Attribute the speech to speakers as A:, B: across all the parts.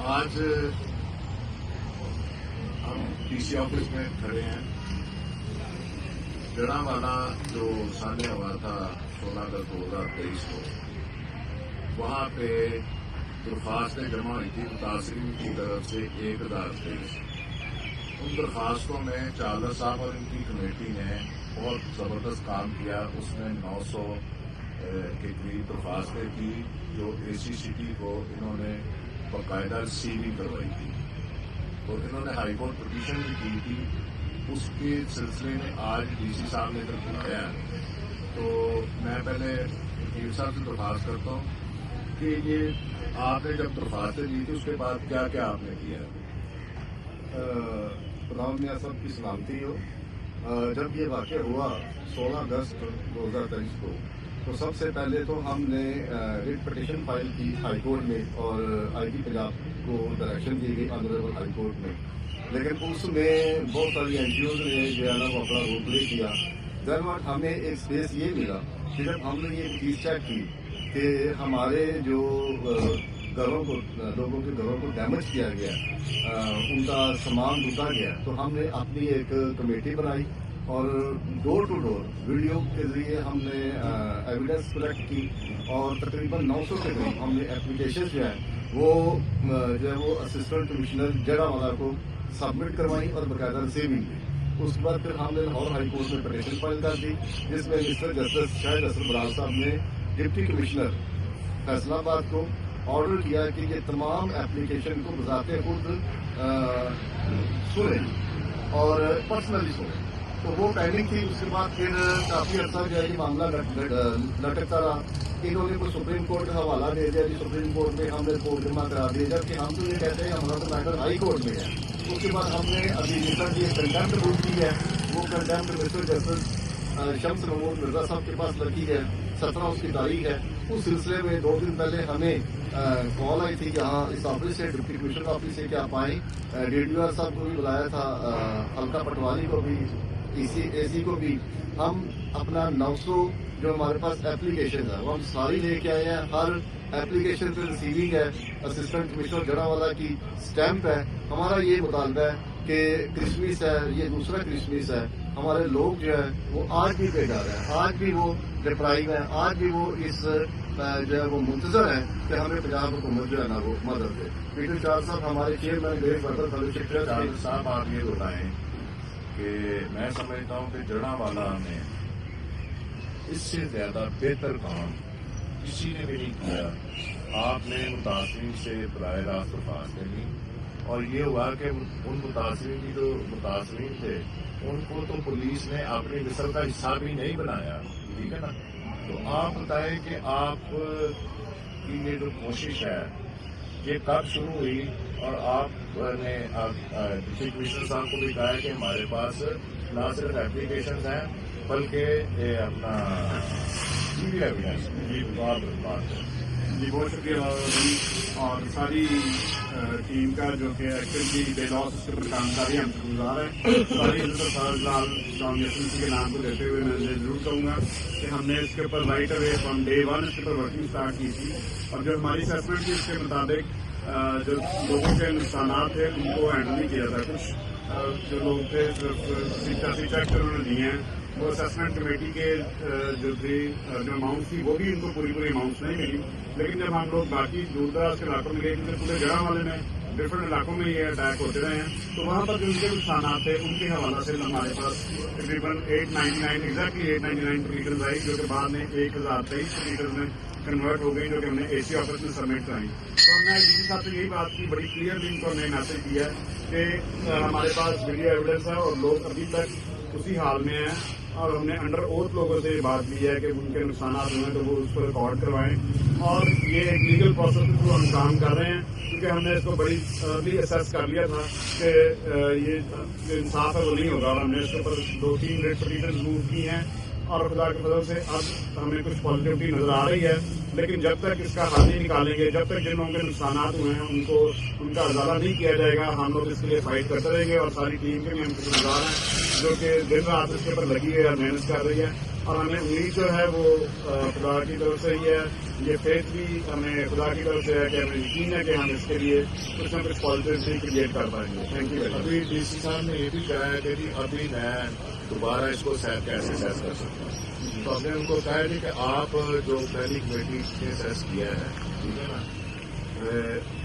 A: आज हम DC office में खड़े हैं। जड़ावाला जो सामने हुआ था 16 अगस्त 2023 को, वहाँ पे दरख्वास्तें जमा हुई थी मुतासरीन की तरफ से 1023। उन दरख्वास्तों में चादर साहब और इनकी कमेटी ने बहुत ज़बरदस्त काम किया। उसमें 900 के करीब दरख्वास्तें की जो एसी सिटी को इन्होंने बाकायदा सीलिंग करवाई थी। तो इन्होंने हाई कोर्ट पिटीशन भी की थी। उसके सिलसिले में आज डीसी साहब ने इधर बुलाया है। तो मैं पहले वकील साहब से दरख्वास्त करता हूँ कि ये आपने जब दरख्वास्तें दी थी उसके बाद क्या क्या आपने किया?
B: प्रधान मियाँ साहब की सलामती हो। जब ये वाक़या हुआ 16 अगस्त 2023 को, तो सबसे पहले तो हमने रिट पिटीशन फाइल की हाई कोर्ट में और आईजी पंजाब को डायरेक्शन दी गई ऑनरेबल हाई कोर्ट में। लेकिन उसमें बहुत सारी एनजीओज ने जो है ना वो अपना रोल प्ले किया। देन व्हाट हमें एक स्पेस ये मिला कि जब हमने ये चीज़ चेक की कि हमारे जो घरों को, लोगों के घरों को डैमेज किया गया, उनका सामान लूटा गया, तो हमने अपनी एक कमेटी बनाई और डोर टू डोर वीडियो के जरिए हमने एविडेंस कलेक्ट की और तकरीबन 900 के करीब हमने एप्लीकेशन जो है वो असिस्टेंट कमिश्नर जड़ावाला को सबमिट करवाई और बाकायदा रिसीविंग की। उसके बाद फिर हमने लाहौर हाई कोर्ट में पिटीशन फाइल कर दी, जिसमें मिस्टर जस्टिस शाहिद हसन बरार साहब ने डिप्टी कमिश्नर फैसलाबाद को ऑर्डर किया कि ये तमाम एप्लीकेशन को बजाते खुद सुने और पर्सनली सुने। तो वो पेंडिंग थी। उसके बाद फिर काफ़ी अर्सा जो है मामला लटकता रहा। इन्होंने को सुप्रीम कोर्ट का हवाला दे दिया कि सुप्रीम कोर्ट में हमने रिपोर्ट जमा करा दी, जबकि हम तो ये कहते हैं हमारा तो मैटर हाई कोर्ट में है। उसके बाद हमने अभी रिसेंटली एक कंटेम्प्ट रूल की है। वो contempt mister justice Shams Mahmood Mirza साहब के पास लगी है, 17 उसकी तारीख है। उस सिलसिले में 2 दिन पहले हमें कॉल आई थी कि हाँ इस ऑफिस से, डिप्टी कमिश्नर ऑफिस से कि आप आएँ। DDR साहब को भी बुलाया था, हल्का पटवारी को भी, एसी को भी। हम अपना 900 जो हमारे पास एप्लीकेशन है वो हम सारी लेके आए हैं। हर एप्लीकेशन पे रिसीविंग है, असिस्टेंट कमिश्नर जड़ावाला की स्टैंप है। हमारा ये मुतालबा है कि क्रिसमस है, ये दूसरा क्रिसमस है, हमारे लोग जो है वो आज भी बेकार है, आज भी वो डिप्राइव है, आज भी वो इस जो है वो मुंतजर है कि हमें पंजाब हुकूमत जो है ना वो मदद दे। पीटर चार साहब हमारे chairman great bother fellowship trust
A: साहब, आप ये बताएं कि मैं समझता हूँ कि जड़ावाला में इससे ज्यादा बेहतर काम किसी ने भी नहीं किया। आपने मुतासरीन से बराह रास्त दरख्वास्तें ली और ये हुआ कि उन मुतासरीन की जो मुतासरीन थे उनको तो पुलिस ने अपनी मिसल का हिस्सा भी नहीं बनाया, ठीक है ना। तो आप बताएं कि आप की ये जो कोशिश है ये कब शुरू हुई? और आपने डिप्टी कमिश्नर साहब को भी कहा है कि हमारे पास ना सिर्फ एप्लीकेशन हैं बल्कि अपना वीडियो एविडेंस
C: जी बहुत शुक्रिया और सारी टीम का जो कि एक्चुअली बेलॉस उसके पर कामकारी हमसे गुजार है। सारी फाउंडेशन के नाम को देते हुए मैं जरूर कहूँगा कि हमने इसके ऊपर राइट अवे फ्रॉम डे 1 इसके ऊपर वर्किंग स्टार्ट की थी और जो हमारी असेसमेंट थी उसके मुताबिक जो लोगों के नुकसान थे उनको हैंडल नहीं किया था। कुछ जो लोग थे सिर्फ चेक उन्होंने दिए हैं, वो असेसमेंट कमेटी के जो थे जो अमाउंट थी वो भी उनको पूरी अमाउंट नहीं मिली। लेकिन जब हम लोग बाकी दूर दराज के इलाकों में गए, क्योंकि पूरे जड़ावाले में डिफरेंट इलाकों में ये अटैक होते रहे हैं, तो वहाँ पर जो उनके नुकसान थे उनके हवाला से हमारे पास तकरीबन 899 पटिकल्स आई, जो कि बाद में 1023 पटिकल्स में कन्वर्ट हो गई, जो कि हमने एसी ऑफिस में सबमिट कराई। तो हमने डीसी साहब से यही बात की, बड़ी क्लियरली इनको हमने मैसेज दिया कि हमारे पास वीडियो एविडेंस है और लोग अभी तक उसी हाल में हैं और हमने अंडर ओथ लोगों से ये बात ली है कि उनके नुकसान हुए तो वो उसको रिकॉर्ड करवाएं और ये एक लीगल प्रोसेस के थ्रू हम काम कर रहे हैं, क्योंकि हमने इसको बड़ी अर्ली असेस कर लिया था कि ये इंसाफ है वो नहीं होगा और हमने इसके ऊपर 2-3 रेड पिटीशन मूव की हैं और खुदा के फजल से अब हमें कुछ पॉजिटिविटी नजर आ रही है। लेकिन जब तक इसका हल नहीं निकालेंगे, जब तक जिन लोगों के नुकसान हुए हैं उनका अजाला नहीं किया जाएगा, हम लोग इसके लिए फाइट करते रहेंगे। और सारी टीम के भी हम शुक्रगुजार हैं जो कि दिन रात इसके ऊपर लगी है और मेहनत कर रही है। اور ہمیں امید جو ہے وہ خدا کی طرف سے ہی ہے. یہ فیتھ بھی ہمیں خدا کی طرف سے ہے کہ ہمیں یقین ہے کہ ہم اس کے لیے کچھ نہ کچھ پازیٹیوٹی کریٹ کر پائیں گے. Thank you.
A: ابھی ڈی سی صاحب نے یہ بھی کہا ہے کہ جی ابھی میں دوبارہ اس کو کیسے سیس کر سکتا ہوں. تو ہم نے ان کو کہا ہے کہ آپ جو پہلی کمیٹی نے سیس کیا ہے ٹھیک ہے نا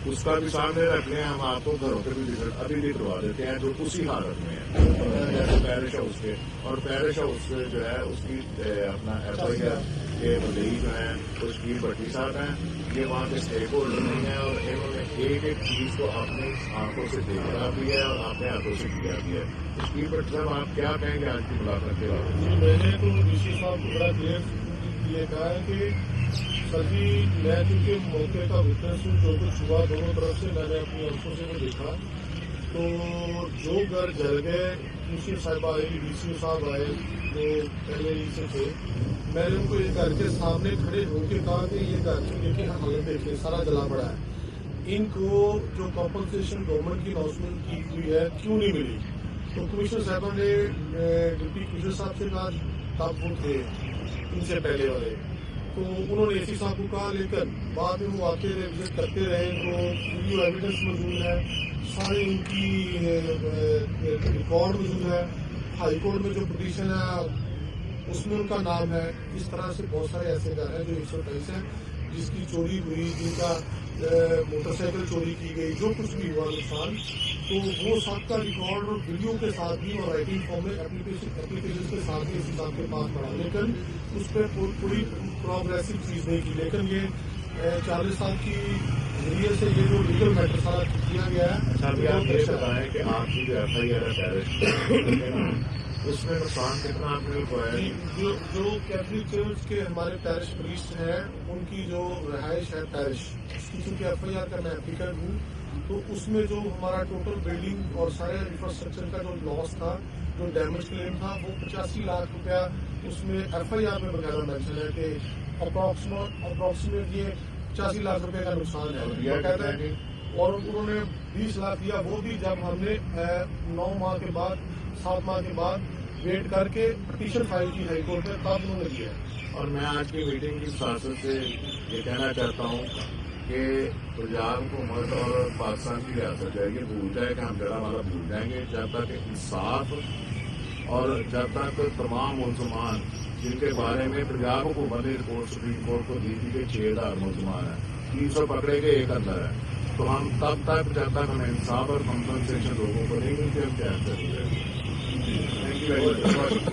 A: اس کا بھی سامنے رکھ لیں. ہم آپ کو گھروں کے بھی وزٹ ابھی بھی کروا دیتے ہیں جو اسی حالت میں ہے جیسے پیرش ہاؤس کے. اور پیرش ہاؤس جو ہے اس کی اپنا ایف آئی آر کے مدعی جو ہیں وہ شکیل بھٹی صاحب ہیں. یہ وہاں کے اسٹیک ہولڈر نہیں ہیں اور انہوں نے ایک ایک چیز کو اپنی آنکھوں سے دیکھا بھی ہے اور اپنے ہاتھوں سے کیا بھی ہے. شکیل بھٹی صاحب آپ کیا کہیں گے آج کی ملاقات کے بعد؟
D: میں نے تو ڈی سی صاحب کو بڑا کلیئر یہ کہا ہے کہ سر جی میں کیونکہ موقع کا وٹنس ہوں جو کچھ ہوا دونوں طرف سے میں نے اپنی آنکھوں سے وہ دیکھا. تو جو گھر جل گئے کمشنر صاحب آئے ڈی سی صاحب آئے جو پہلے ہی سے تھے میں نے ان کو یہ گھر کے سامنے کھڑے ہو کے کہا کہ یہ گھر کی دیکھیں حالت دیکھیں سارا جلا پڑا ہے. ان کو جو کمپنسیشن گورنمنٹ کی اناؤنسمنٹ کی ہوئی ہے کیوں نہیں ملی. تو کمشنر صاحبہ نے ڈپٹی کمشنر صاحب سے کہا تب وہ تھے ان سے پہلے والے تو انہوں نے اے سی صاحب کو کہا لیکن بعد میں وہ آتے رہے وزٹ کرتے رہے تو ویڈیو ایویڈنس موجود ہے سارے ان کی ریکارڈ موجود ہے. ہائی کورٹ میں جو پٹیشن ہے اس میں ان کا نام ہے. اس طرح سے بہت سارے ایسے گھر ہیں جو 128 ہیں جس کی چوری ہوئی جن کا موٹر سائیکل چوری کی گئی جو کچھ بھی ہوا نقصان تو وہ سب کا ریکارڈ اور ویڈیو کے ساتھ بھی اور رائٹنگ فارم میں اپلیکیشن کے ساتھ بھی اسی صاحب کے پاس پڑا لیکن اس پہ کوئی پروگریسو چیز نہیں کی. لیکن یہ 40 سال کی ذریعے سے یہ جو لیگل میٹر سارا کیا گیا ہے.
A: اچھا ابھی آپ یہ بتائیں کہ آپ کی جو ایف آئی آر ہے پیرش اس میں نقصان کتنا آپ نے ہوا ہے؟
D: جو کیتھولک چرچ کے ہمارے پیرش پریسٹ ہیں ان کی جو رہائش ہے پیرش اس کی چونکہ ایف آئی آر کا میں اپلیکینٹ ہوں تو اس میں جو ہمارا ٹوٹل بلڈنگ اور سارے انفراسٹرکچر کا جو لاس تھا جو ڈیمیج کلیم تھا وہ 85 لاکھ روپیہ اس میں ایف آئی آر میں باقاعدہ مینشن ہے کہ اپروکسیمیٹ یہ 85 لاکھ روپے کا نقصان ہے. اور انہوں نے 20 لاکھ دیا وہ بھی جب ہم نے 9 ماہ کے بعد 7 ماہ کے بعد ویٹ کر کے پٹیشن فائل کی ہائی کورٹ میں تب انہوں نے دیا.
A: اور میں آج کی میٹنگ کی سیاست سے یہ کہنا چاہتا ہوں کہ پنجاب حکومت اور پاکستان کی ریاست ہے یہ بھول جائے کہ ہم جڑا والا بھول جائیں گے جب تک انصاف اور جب تک تمام ملزمان جن کے بارے میں پنجاب حکومت نے رپورٹ سپریم کورٹ کو دی تھی کہ 6000 ملزمان ہیں 300 پکڑے گئے ایک اندر ہے تو ہم تب تک جب تک ہمیں انصاف اور کمپنسیشن لوگوں کو نہیں ملتی ہم چین سے گزرے. Thank you very much.